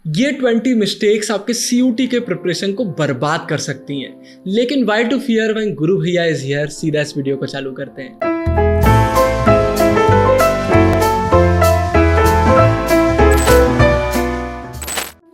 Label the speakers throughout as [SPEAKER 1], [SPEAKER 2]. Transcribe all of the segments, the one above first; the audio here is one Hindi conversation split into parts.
[SPEAKER 1] ये 20 मिस्टेक्स आपके सीयूटी के प्रिपरेशन को बर्बाद कर सकती हैं। लेकिन वाई टू फियर व्हेन गुरु भैया इज हियर। सीधा इस वीडियो को चालू करते हैं।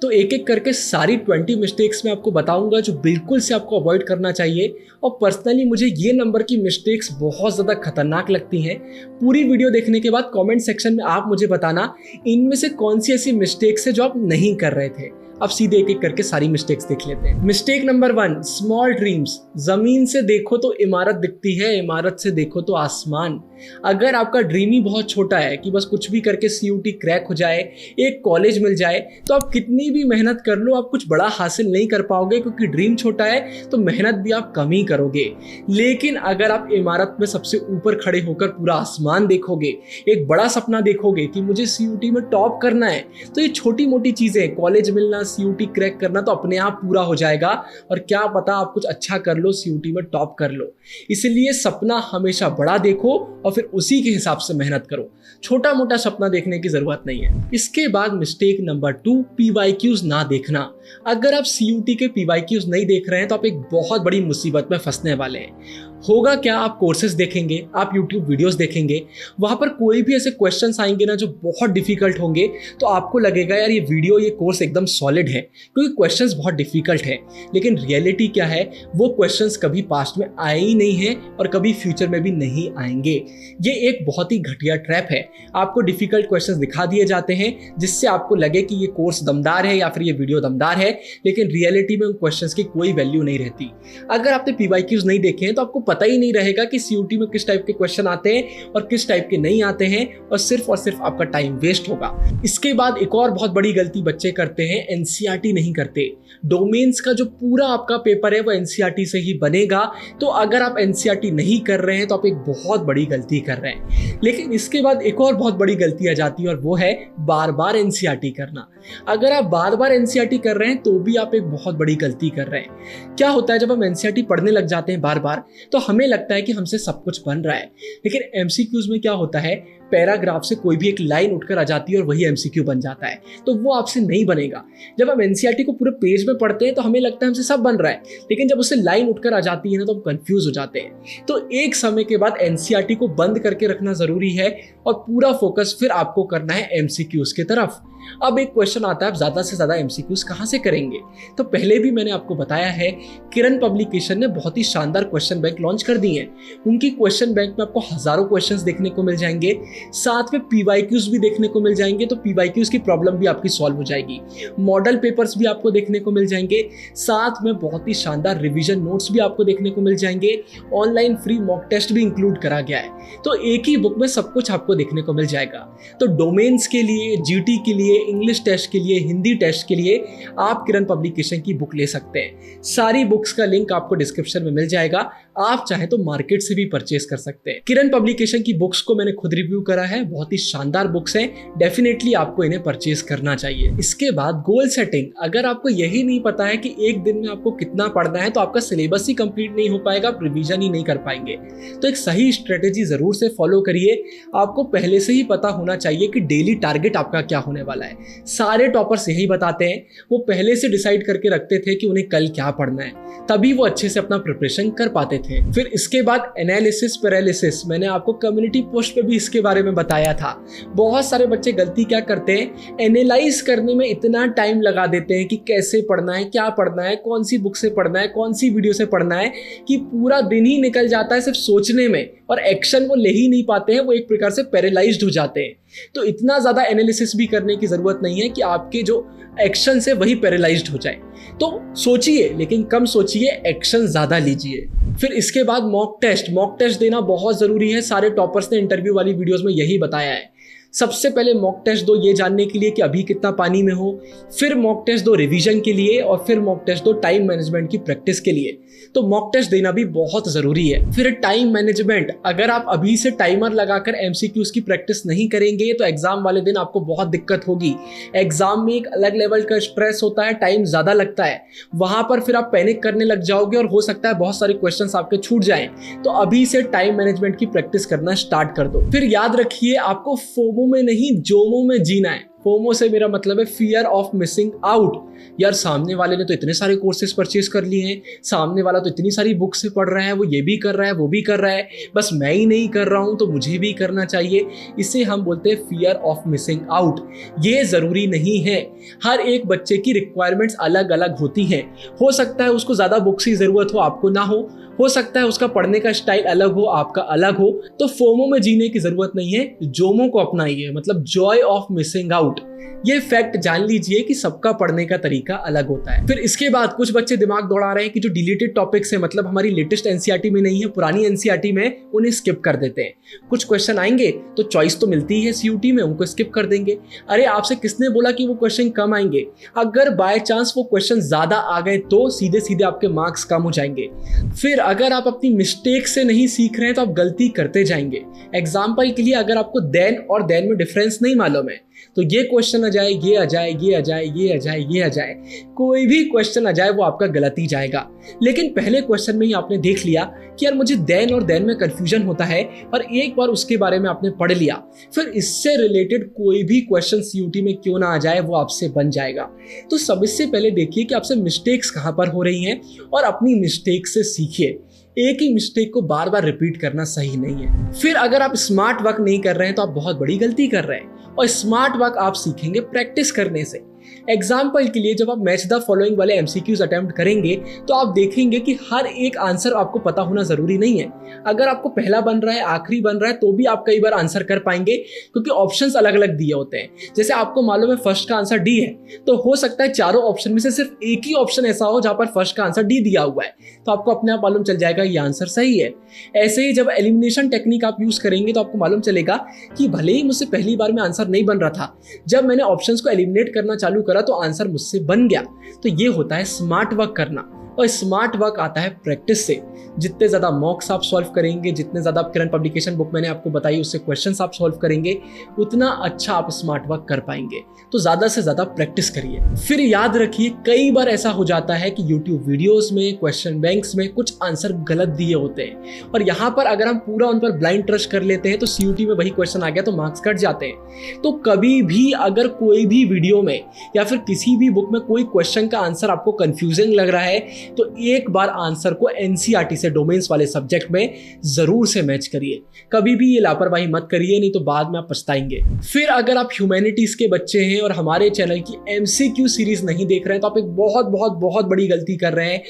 [SPEAKER 1] तो एक एक करके सारी 20 मिस्टेक्स मैं आपको बताऊंगा जो बिल्कुल से आपको अवॉइड करना चाहिए। और पर्सनली मुझे ये नंबर की मिस्टेक्स बहुत ज़्यादा खतरनाक लगती हैं। पूरी वीडियो देखने के बाद कमेंट सेक्शन में आप मुझे बताना इनमें से कौन सी ऐसी मिस्टेक्स है जो आप नहीं कर रहे थे। अब सीधे एक एक करके सारी मिस्टेक्स देख लेते हैं। Mistake number 1, small dreams. जमीन से देखो तो इमारत दिखती है, इमारत से देखो तो आसमान। अगर आपका ड्रीम ही बहुत छोटा है कि बस कुछ भी करके सीयूटी क्रैक हो जाए, एक कॉलेज मिल जाए, तो आप कितनी भी मेहनत कर लो आप कुछ बड़ा हासिल नहीं कर पाओगे, क्योंकि ड्रीम छोटा है तो मेहनत भी आप कम ही करोगे। लेकिन अगर आप इमारत में सबसे ऊपर खड़े होकर पूरा आसमान देखोगे, एक बड़ा सपना देखोगे कि मुझे सीयूटी में टॉप करना है, तो ये छोटी मोटी चीजें, कॉलेज मिलना, सीयूटी क्रैक करना, तो अपने आप पूरा हो जाएगा। और क्या पता आप कुछ अच्छा कर लो, सीयूटी में टॉप कर लो। इसलिए सपना हमेशा बड़ा देखो और फिर उसी के हिसाब से मेहनत करो। छोटा मोटा सपना देखने की जरूरत नहीं है। इसके बाद मिस्टेक नंबर 2, पीवाईक्यूज ना देखना। अगर आप सीयूटी के पीवाईक्यूज नहीं देख रहे हैं तो आप एक बहुत बड़ी मुसीबत में फंसने वाले हैं। होगा क्या, आप कोर्सेज देखेंगे, आप यूट्यूब वीडियोस देखेंगे, वहां पर कोई भी ऐसे क्वेश्चंस आएंगे ना जो बहुत डिफिकल्ट होंगे, तो आपको लगेगा यार ये वीडियो, ये कोर्स एकदम सॉलिड है क्योंकि क्वेश्चंस बहुत डिफिकल्ट है। लेकिन रियलिटी क्या है, वो क्वेश्चंस कभी पास्ट में आए ही नहीं है और कभी फ्यूचर में भी नहीं आएंगे। ये एक बहुत ही घटिया ट्रैप है। आपको डिफिकल्ट क्वेश्चंस दिखा दिए जाते हैं जिससे आपको लगे कि ये कोर्स दमदार है या फिर ये वीडियो दमदार है, लेकिन रियलिटी में उन क्वेश्चंस की कोई वैल्यू नहीं रहती। अगर आपने पीवाईक्यूज नहीं देखे हैं तो आपको पता ही नहीं रहेगा कि सीयूटी में किस टाइप के क्वेश्चन आते हैं और किस टाइप के नहीं आते हैं, और सिर्फ आपका टाइम वेस्ट होगा। इसके बाद एक और बहुत बड़ी गलती बच्चे करते हैं, एनसीईआरटी नहीं करते। डोमेन्स का जो पूरा आपका पेपर है वो एनसीईआरटी से ही बनेगा, तो अगर आप एनसीईआरटी नहीं कर रहे हैं तो आप एक बहुत बड़ी गलती कर रहे हैं। लेकिन इसके बाद एक और बहुत बड़ी गलती आ जाती है और वो है बार बार एनसीईआरटी करना। अगर आप बार बार एनसीईआरटी कर रहे हैं तो भी आप एक बहुत बड़ी गलती कर रहे हैं। क्या होता है, जब हम एनसीईआरटी पढ़ने लग जाते हैं बार बार, तो हमें लगता है कि हमसे सब कुछ बन रहा है। लेकिन एमसीक्यूज में क्या होता है, पैराग्राफ से कोई भी एक लाइन उठकर आ जाती है और वही एमसीक्यू बन जाता है, तो वो आपसे नहीं बनेगा। जब हम एनसीईआरटी को पूरे पेज में पढ़ते हैं तो हमें लगता है हमसे सब बन रहा है, लेकिन जब उससे लाइन उठकर आ जाती है ना तो हम कंफ्यूज हो जाते हैं। तो एक समय के बाद एनसीईआरटी को बंद करके रखना जरूरी है और पूरा फोकस फिर आपको करना है एमसीक्यूज की तरफ। अब एक क्वेश्चन आता है, आप ज्यादा से ज्यादा एमसीक्यूज कहां से करेंगे? तो पहले भी मैंने आपको बताया है, किरण पब्लिकेशन ने बहुत ही शानदार क्वेश्चन बैंक लॉन्च कर दी है। उनकी क्वेश्चन बैंक में आपको हजारों क्वेश्चंस देखने को मिल जाएंगे, साथ में पीवाईक्यूज भी देखने को मिल जाएंगे, तो पीवाईक्यूज की प्रॉब्लम भी आपकी सॉल्व हो जाएगी। मॉडल पेपर्स भी आपको देखने को मिल जाएंगे, साथ में बहुत ही शानदार रिवीजन नोट्स भी आपको देखने को मिल जाएंगे। ऑनलाइन फ्री मॉक टेस्ट भी इंक्लूड करा गया है, तो एक ही बुक में सब कुछ आपको देखने को मिल जाएगा। तो डोमेन्स के लिए, जीटी के लिए, इंग्लिश टेस्ट के लिए, हिंदी टेस्ट के लिए आप किरण पब्लिकेशन की बुक ले सकते हैं। सारी बुक्स का लिंक आपको डिस्क्रिप्शन में मिल जाएगा, आप चाहे तो मार्केट से भी परचेज कर सकते हैं। किरण पब्लिकेशन की बुक्स को मैंने खुद रिव्यू करा है, बहुत ही शानदार बुक्स हैं, डेफिनेटली आपको इन्हें परचेज करना चाहिए। इसके बाद गोल सेटिंग। अगर आपको यही नहीं पता है कि एक दिन में आपको कितना पढ़ना है, तो आपका सिलेबस ही कंप्लीट नहीं हो पाएगा, आप रिवीजन ही नहीं कर पाएंगे। तो एक सही स्ट्रेटेजी जरूर से फॉलो करिए। आपको पहले से ही पता होना चाहिए कि डेली टारगेट आपका क्या होने वाला है। सारे टॉपर्स यही बताते हैं, वो पहले से डिसाइड करके रखते थे कि उन्हें कल क्या पढ़ना है, तभी वो अच्छे से अपना प्रिपरेशन कर पाते थे। फिर इसके बाद एनालिसिस पैरालिसिस, मैंने आपको कम्युनिटी पोस्ट पे भी इसके बारे में बताया था। बहुत सारे बच्चे गलती क्या करते हैं, एनालाइज करने में इतना टाइम लगा देते हैं कि कैसे पढ़ना है, क्या पढ़ना है, कौन सी बुक से पढ़ना है, कौन सी वीडियो से पढ़ना है, कि पूरा दिन ही निकल जाता है सिर्फ सोचने में, और एक्शन वो ले ही नहीं पाते हैं, वो एक प्रकार से पैरालाइज्ड हो जाते हैं। तो इतना ज्यादा एनालिसिस भी करने की जरूरत नहीं है कि आपके जो एक्शन है वही पैरालाइज्ड हो जाए। तो सोचिए, लेकिन कम सोचिए, एक्शन ज्यादा लीजिए। फिर इसके बाद मॉक टेस्ट देना बहुत जरूरी है। सारे टॉपर्स ने इंटरव्यू वाली वीडियोस में यही बताया है। सबसे पहले मॉक टेस्ट दो ये जानने के लिए कि अभी कितना पानी में हो, फिर मॉक टेस्ट दो रिवीजन के लिए, और फिर मॉक टेस्ट दो टाइम मैनेजमेंट की प्रैक्टिस के लिए। तो मॉक टेस्ट देना भी बहुत जरूरी है। फिर टाइम मैनेजमेंट, अगर आप अभी से टाइमर लगाकर एमसीक्यूज की प्रैक्टिस नहीं करेंगे तो एग्जाम वाले दिन आपको बहुत दिक्कत होगी। एग्जाम में एक अलग लेवल का स्ट्रेस होता है, टाइम ज्यादा लगता है, वहां पर फिर आप पैनिक करने लग जाओगे और हो सकता है बहुत सारे क्वेश्चंस आपके छूट जाएं। तो अभी से टाइम मैनेजमेंट की प्रैक्टिस करना स्टार्ट कर दो। फिर याद रखिए, आपको फोमो में नहीं जोमो में जीना है। फोमो से मेरा मतलब है फियर ऑफ मिसिंग आउट। यार सामने वाले ने तो इतने सारे कोर्सेज परचेज कर लिए हैं, सामने वाला तो इतनी सारी बुक्स से पढ़ रहा है, वो ये भी कर रहा है, वो भी कर रहा है, बस मैं ही नहीं कर रहा हूं तो मुझे भी करना चाहिए। इसे हम बोलते हैं फियर ऑफ मिसिंग आउट। ये जरूरी नहीं है, हर एक बच्चे की रिक्वायरमेंट्स अलग अलग होती हैं। हो सकता है उसको ज्यादा बुक्स की जरूरत हो, आपको ना हो सकता है उसका पढ़ने का स्टाइल अलग हो, आपका अलग हो। तो फोमो में जीने की जरूरत नहीं है, जोमो को अपनाइए, मतलब जॉय ऑफ मिसिंग आउट। ये फैक्ट जान लीजिए कि सबका पढ़ने का तरीका अलग होता है। फिर इसके बाद कुछ बच्चे दिमाग दौड़ा रहे हैं कि जो डिलीटेड टॉपिक्स है, मतलब हमारी लेटेस्ट एनसीईआरटी में नहीं है, पुरानी एनसीईआरटी में, उन्हें स्किप कर देते हैं। कुछ क्वेश्चन आएंगे तो चॉइस तो मिलती है सीयूटी में, उनको स्किप कर देंगे। अरे आपसे किसने बोला कि वो क्वेश्चन कम आएंगे? अगर बाय चांस वो क्वेश्चन ज्यादा आ गए तो सीधे सीधे आपके मार्क्स कम हो जाएंगे। फिर अगर आप अपनी मिस्टेक से नहीं सीख रहे हैं तो आप गलती करते जाएंगे। एग्जाम्पल के लिए, अगर आपको देन और देन में डिफरेंस नहीं मालूम है तो ये क्वेश्चन आ जाए, ये आ जाए, ये आ जाए, ये आ जाए, ये आ जाए, कोई भी क्वेश्चन आ जाए वो आपका गलत ही जाएगा। लेकिन पहले क्वेश्चन में ही आपने देख लिया कि यार मुझे देन और देन में कंफ्यूजन होता है, और एक बार उसके बारे में आपने पढ़ लिया, फिर इससे रिलेटेड कोई भी क्वेश्चन सीयूटी में क्यों ना आ जाए वो आपसे बन जाएगा। तो सबसे पहले देखिए कि आपसे मिस्टेक्स कहां पर हो रही हैं और अपनी मिस्टेक से सीखिए। एक ही मिस्टेक को बार बार रिपीट करना सही नहीं है। फिर अगर आप स्मार्ट वर्क नहीं कर रहे हैं तो आप बहुत बड़ी गलती कर रहे हैं, और स्मार्ट वर्क आप सीखेंगे प्रैक्टिस करने से। एग्जाम्पल के लिए, जब आप मैच द फॉलोइंग वाले एमसीक्यूज अटेम्प्ट करेंगे तो आप देखेंगे कि हर एक आंसर आपको पता होना जरूरी नहीं है। अगर आपको पहला बन रहा है, आखिरी बन रहा है, तो भी आप कई बार आंसर कर पाएंगे, क्योंकि ऑप्शंस अलग अलग दिए होते हैं। जैसे आपको मालूम है फर्स्ट का आंसर डी है, तो हो सकता है चारों ऑप्शन में से सिर्फ एक ही ऑप्शन ऐसा हो जहां पर फर्स्ट का आंसर डी दिया हुआ है, तो आपको अपने आप मालूम चल जाएगा ये आंसर सही है। ऐसे ही जब एलिमिनेशन टेक्निक आप यूज करेंगे तो आपको मालूम चलेगा कि भले ही मुझसे पहली बार में आंसर नहीं बन रहा था, जब मैंने ऑप्शंस को एलिमिनेट करना चालू करा तो आंसर मुझसे बन गया। तो ये होता है स्मार्ट वर्क करना, और स्मार्ट वर्क आता है प्रैक्टिस से। जितने ज़्यादा मॉक्स आप सॉल्व करेंगे, जितने ज़्यादा आप करंट पब्लिकेशन बुक मैंने आपको बताई उससे क्वेश्चंस आप सॉल्व करेंगे, उतना अच्छा आप स्मार्ट वर्क कर पाएंगे। तो ज़्यादा से ज़्यादा प्रैक्टिस करिए। फिर याद रखिए, कई बार ऐसा हो जाता है कि यूट्यूब वीडियोज़ में, क्वेश्चन बैंक्स में कुछ आंसर गलत दिए होते हैं, और यहाँ पर अगर हम पूरा उन पर ब्लाइंड ट्रस्ट कर लेते हैं तो सीयूटी में वही क्वेश्चन आ गया तो मार्क्स कट जाते हैं। तो कभी भी अगर कोई भी वीडियो में या फिर किसी भी बुक में कोई क्वेश्चन का आंसर आपको कंफ्यूजिंग लग रहा है तो एक बार आंसर को एनसीईआरटी से, डोमेन्स वाले सब्जेक्ट में जरूर से मैच करिए। कभी भी ये लापरवाही मत करिए, नहीं तो बाद में आप पछताएंगे। फिर अगर आप ह्यूमैनिटीज के बच्चे हैं और हमारे चैनल की एमसीक्यू सीरीज नहीं देख रहे हैं तो आप एक बहुत बहुत बहुत बड़ी गलती कर रहे हैं।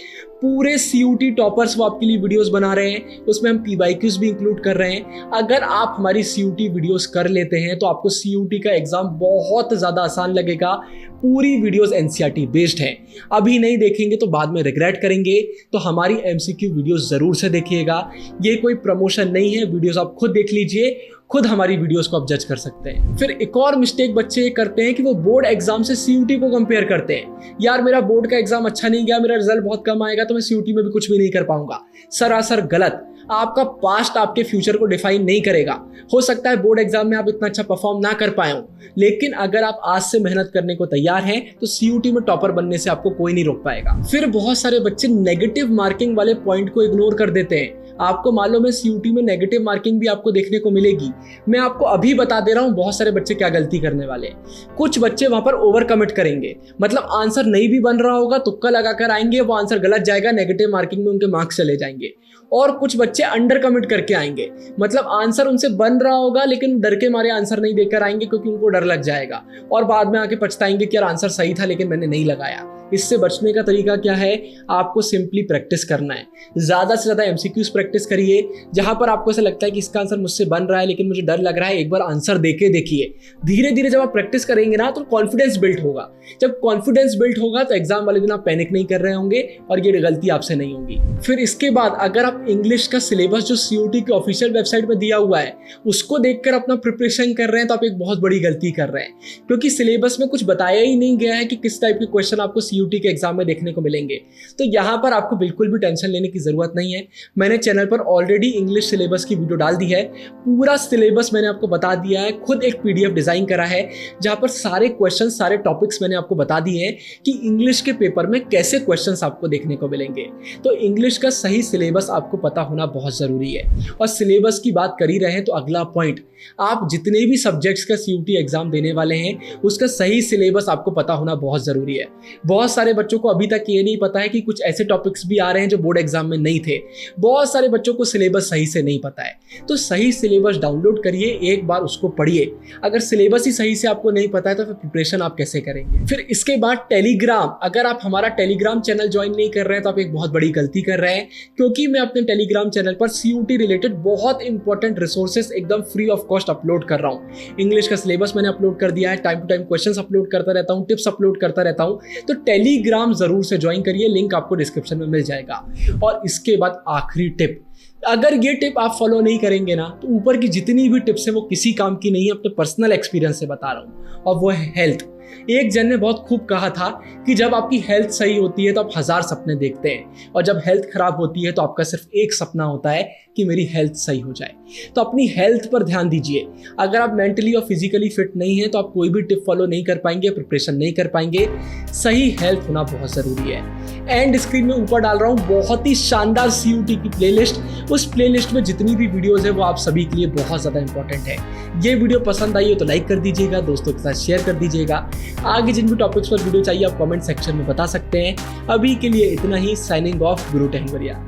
[SPEAKER 1] पूरे सीयूटी टॉपर्स वो आपके लिए वीडियोस बना रहे हैं, उसमें हम पीवाईक्यूज भी इंक्लूड कर रहे हैं। अगर आप हमारी सीयूटी वीडियोस कर लेते हैं तो आपको सीयूटी का एग्जाम बहुत ज़्यादा आसान लगेगा। पूरी वीडियोस एनसीईआरटी बेस्ड हैं। अभी नहीं देखेंगे तो बाद में रिग्रेट करेंगे, तो हमारी एमसीक्यू वीडियोस ज़रूर से देखिएगा। ये कोई प्रमोशन नहीं है, वीडियोस आप खुद देख लीजिए, खुद हमारी वीडियोस को आप जज कर सकते हैं। फिर एक और मिस्टेक बच्चे करते हैं कि वो बोर्ड एग्जाम से सीयूटी को कंपेयर करते हैं। यार मेरा बोर्ड का एग्जाम अच्छा नहीं गया, मेरा रिजल्ट बहुत कम आएगा तो मैं सीयूटी में भी कुछ भी नहीं कर पाऊंगा। सरासर गलत। आपका पास्ट आपके फ्यूचर को डिफाइन नहीं करेगा। हो सकता है बोर्ड एग्जाम में आप इतना अच्छा परफॉर्म ना कर पाए हो, लेकिन अगर आप आज से मेहनत करने को तैयार हैं तो सीयूटी में टॉपर बनने से आपको कोई नहीं रोक पाएगा। फिर बहुत सारे बच्चे नेगेटिव मार्किंग वाले पॉइंट को इग्नोर कर देते हैं। आपको मालूम है सीयूटी में नेगेटिव मार्किंग भी आपको देखने को मिलेगी। मैं आपको अभी बता दे रहा हूं बहुत सारे बच्चे क्या गलती करने वाले हैं। कुछ बच्चे वहां पर ओवर कमिट करेंगे, मतलब आंसर नहीं भी बन रहा होगा, तुक्का लगाकर आएंगे, वो आंसर गलत जाएगा, नेगेटिव मार्किंग में उनके मार्क्स चले जाएंगे। और कुछ बच्चे अंडर कमिट करके आएंगे, मतलब आंसर उनसे बन रहा होगा लेकिन डर के मारे आंसर नहीं देकर आएंगे क्योंकि उनको डर लग जाएगा, और बाद में आके पछताएंगे कि यार आंसर सही था लेकिन मैंने नहीं लगाया। इससे बचने का तरीका क्या है? आपको सिंपली प्रैक्टिस करना है। ज़्यादा से ज़्यादा एमसीक्यूज प्रैक्टिस करिए। जहां पर आपको ऐसा लगता है कि इसका आंसर मुझसे बन रहा है लेकिन मुझे डर लग रहा है, एक बार आंसर देके देखिए। धीरे धीरे जब आप प्रैक्टिस करेंगे ना तो कॉन्फिडेंस बिल्ड होगा। जब कॉन्फिडेंस बिल्ड होगा तो एग्जाम वाले दिन आप पैनिक नहीं कर रहे होंगे और ये गलती आपसे नहीं होगी। फिर इसके बाद अगर आप इंग्लिश का सिलेबस जो सीयूटी की ऑफिशियल वेबसाइट में दिया हुआ है उसको देखकर अपना प्रिपरेशन कर रहे हैं तो आप एक बहुत बड़ी गलती कर रहे हैं, क्योंकि सिलेबस में कुछ बताया ही नहीं गया है कि किस टाइप के क्वेश्चन आपको CUT के एग्जाम में देखने को मिलेंगे। तो यहाँ पर आपको बिल्कुल भी टेंशन लेने की ज़रूरत नहीं है। मैंने चैनल पर ऑलरेडी इंग्लिश सिलेबस की वीडियो डाल दी है, पूरा सिलेबस मैंने आपको बता दिया है, खुद एक PDF डिज़ाइन करा है जहाँ पर सारे क्वेश्चन, सारे टॉपिक्स मैंने आपको बता दिए हैं कि इंग्लिश के पेपर में कैसे क्वेश्चंस आपको देखने को मिलेंगे। तो इंग्लिश का सही सिलेबस आपको पता होना बहुत ज़रूरी है। और सिलेबस की बात कर ही रहे हैं तो अगला पॉइंट, आप जितने भी सब्जेक्ट्स का CUT एग्जाम देने वाले हैं उसका सही सिलेबस आपको पता होना बहुत ज़रूरी है। बहुत सारे बच्चों को अभी तक ये नहीं पता है कि कुछ ऐसे टॉपिक्स भी आ रहे हैं जो बोर्ड एग्जाम में नहीं थे। बहुत सारे बच्चों को सिलेबस सही से नहीं पता है। तो सही सिलेबस डाउनलोड करिए, एक बार उसको पढ़िए। अगर सिलेबस ही सही से आपको नहीं पता है तो फिर प्रिपरेशन आप कैसे करेंगे। फिर इसके बाद टेलीग्राम, अगर आप हमारा टेलीग्राम चैनल ज्वाइन नहीं कर रहे हैं तो आप एक बहुत बड़ी गलती कर रहे हैं, क्योंकि मैं अपने टेलीग्राम चैनल पर CUT रिलेटेड बहुत इंपॉर्टेंट रिसोर्सेस एकदम फ्री ऑफ कॉस्ट अपलोड कर रहा हूँ। इंग्लिश का सिलेबस मैंने अपलोड कर दिया है, time to time questions upload करता रहता हूँ, टिप्स अपलोड करता रहता हूँ। तो टेलीग्राम जरूर से ज्वाइन करिए, लिंक आपको डिस्क्रिप्शन में मिल जाएगा। और इसके बाद आखिरी टिप, अगर ये टिप आप फॉलो नहीं करेंगे ना तो ऊपर की जितनी भी टिप्स है वो किसी काम की नहीं है। अपने पर्सनल एक्सपीरियंस से बता रहा हूँ, और वो है हेल्थ। एक जन ने बहुत खूब कहा था कि जब आपकी हेल्थ सही होती है तो आप 1000 सपने देखते हैं, और जब हेल्थ खराब होती है तो आपका सिर्फ एक सपना होता है कि मेरी हेल्थ सही हो जाए। तो अपनी हेल्थ पर ध्यान दीजिए। अगर आप मेंटली और फिजिकली फिट नहीं है तो आप कोई भी टिप फॉलो नहीं कर पाएंगे, प्रिपरेशन नहीं कर पाएंगे। सही हेल्थ होना बहुत ज़रूरी है। एंड स्क्रीन में ऊपर डाल रहा हूँ बहुत ही शानदार CUT की प्लेलिस्ट। उस प्लेलिस्ट में जितनी भी वीडियोस है वो आप सभी के लिए बहुत ज़्यादा इंपॉर्टेंट है। ये वीडियो पसंद आई हो तो लाइक कर दीजिएगा, दोस्तों के साथ शेयर कर दीजिएगा। आगे जिन भी टॉपिक्स पर वीडियो चाहिए आप कमेंट सेक्शन में बता सकते हैं। अभी के लिए इतना ही। साइनिंग ऑफ, गुरु टेहलवरिया।